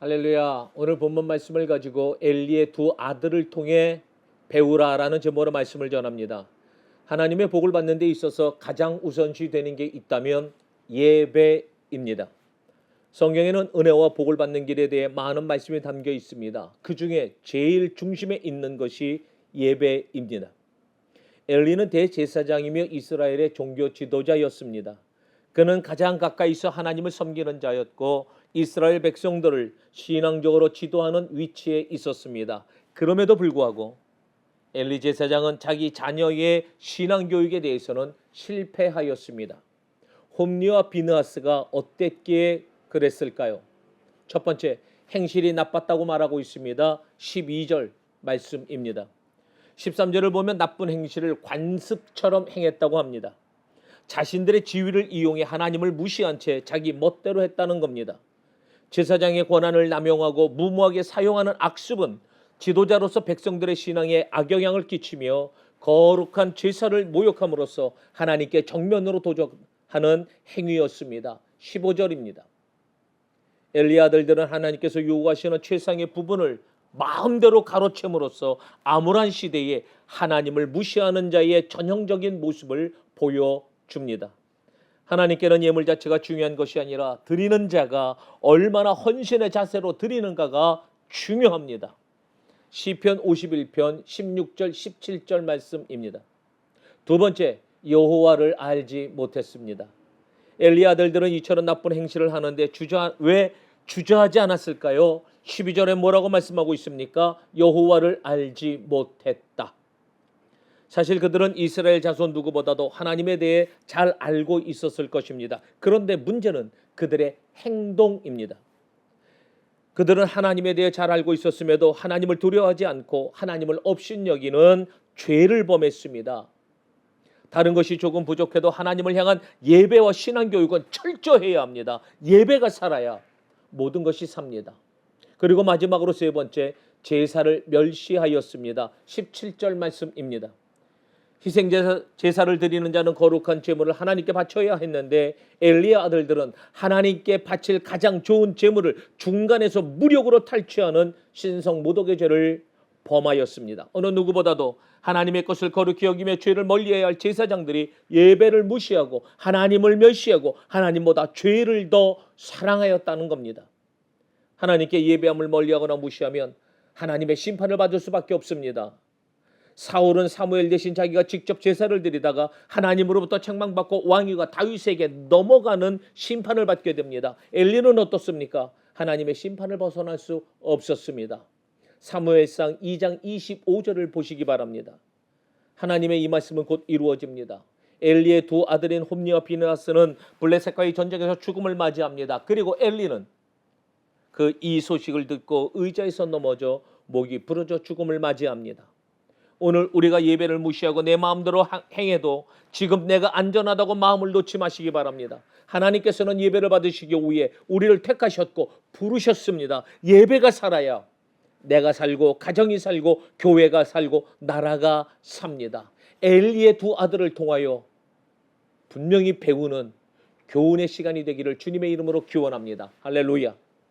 할렐루야. 오늘 본문 말씀을 가지고 엘리의 두 아들을 통해 배우라라는 제목으로 말씀을 전합니다. 하나님의 복을 받는 데 있어서 가장 우선시 되는 게 있다면 예배입니다. 성경에는 은혜와 복을 받는 길에 대해 많은 말씀이 담겨 있습니다. 그 중에 제일 중심에 있는 것이 예배입니다. 엘리는 대제사장이며 이스라엘의 종교 지도자였습니다. 그는 가장 가까이서 하나님을 섬기는 자였고 이스라엘 백성들을 신앙적으로 지도하는 위치에 있었습니다. 그럼에도 불구하고 엘리 제사장은 자기 자녀의 신앙교육에 대해서는 실패하였습니다. 홈리와 비느하스가 어땠기에 그랬을까요? 첫 번째, 행실이 나빴다고 말하고 있습니다. 12절 말씀입니다. 13절을 보면 나쁜 행실을 관습처럼 행했다고 합니다. 자신들의 지위를 이용해 하나님을 무시한 채 자기 멋대로 했다는 겁니다. 제사장의 권한을 남용하고 무모하게 사용하는 악습은 지도자로서 백성들의 신앙에 악영향을 끼치며 거룩한 제사를 모욕함으로써 하나님께 정면으로 도전하는 행위였습니다. 15절입니다. 엘리 아들들은 하나님께서 요구하시는 최상의 부분을 마음대로 가로챈으로써 암울한 시대에 하나님을 무시하는 자의 전형적인 모습을 보여줍니다. 하나님께는 예물 자체가 중요한 것이 아니라 드리는 자가 얼마나 헌신의 자세로 드리는가가 중요합니다. 시편 51편 16절 17절 말씀입니다. 두 번째, 여호와를 알지 못했습니다. 엘리 아들들은 이처럼 나쁜 행실을 하는데 왜 주저하지 않았을까요? 12절에 뭐라고 말씀하고 있습니까? 여호와를 알지 못했다. 사실 그들은 이스라엘 자손 누구보다도 하나님에 대해 잘 알고 있었을 것입니다. 그런데 문제는 그들의 행동입니다. 그들은 하나님에 대해 잘 알고 있었음에도 하나님을 두려워하지 않고 하나님을 업신여기는 죄를 범했습니다. 다른 것이 조금 부족해도 하나님을 향한 예배와 신앙교육은 철저해야 합니다. 예배가 살아야 모든 것이 삽니다. 그리고 마지막으로 세 번째, 제사를 멸시하였습니다. 17절 말씀입니다. 희생제사를 드리는 자는 거룩한 제물을 하나님께 바쳐야 했는데 엘리의 아들들은 하나님께 바칠 가장 좋은 제물을 중간에서 무력으로 탈취하는 신성모독의 죄를 범하였습니다. 어느 누구보다도 하나님의 것을 거룩히 여기며 죄를 멀리해야 할 제사장들이 예배를 무시하고 하나님을 멸시하고 하나님보다 죄를 더 사랑하였다는 겁니다. 하나님께 예배함을 멀리하거나 무시하면 하나님의 심판을 받을 수밖에 없습니다. 사울은 사무엘 대신 자기가 직접 제사를 드리다가 하나님으로부터 책망받고 왕위가 다윗에게 넘어가는 심판을 받게 됩니다. 엘리는 어떻습니까? 하나님의 심판을 벗어날 수 없었습니다. 사무엘상 2장 25절을 보시기 바랍니다. 하나님의 이 말씀은 곧 이루어집니다. 엘리의 두 아들인 홈리와 비느하스는 블레셋과의 전쟁에서 죽음을 맞이합니다. 그리고 엘리는 이 소식을 듣고 의자에서 넘어져 목이 부러져 죽음을 맞이합니다. 오늘 우리가 예배를 무시하고 내 마음대로 행해도 지금 내가 안전하다고 마음을 놓지 마시기 바랍니다. 하나님께서는 예배를 받으시기 위해 우리를 택하셨고 부르셨습니다. 예배가 살아야 내가 살고 가정이 살고 교회가 살고 나라가 삽니다. 엘리의 두 아들을 통하여 분명히 배우는 교훈의 시간이 되기를 주님의 이름으로 기원합니다. 할렐루야.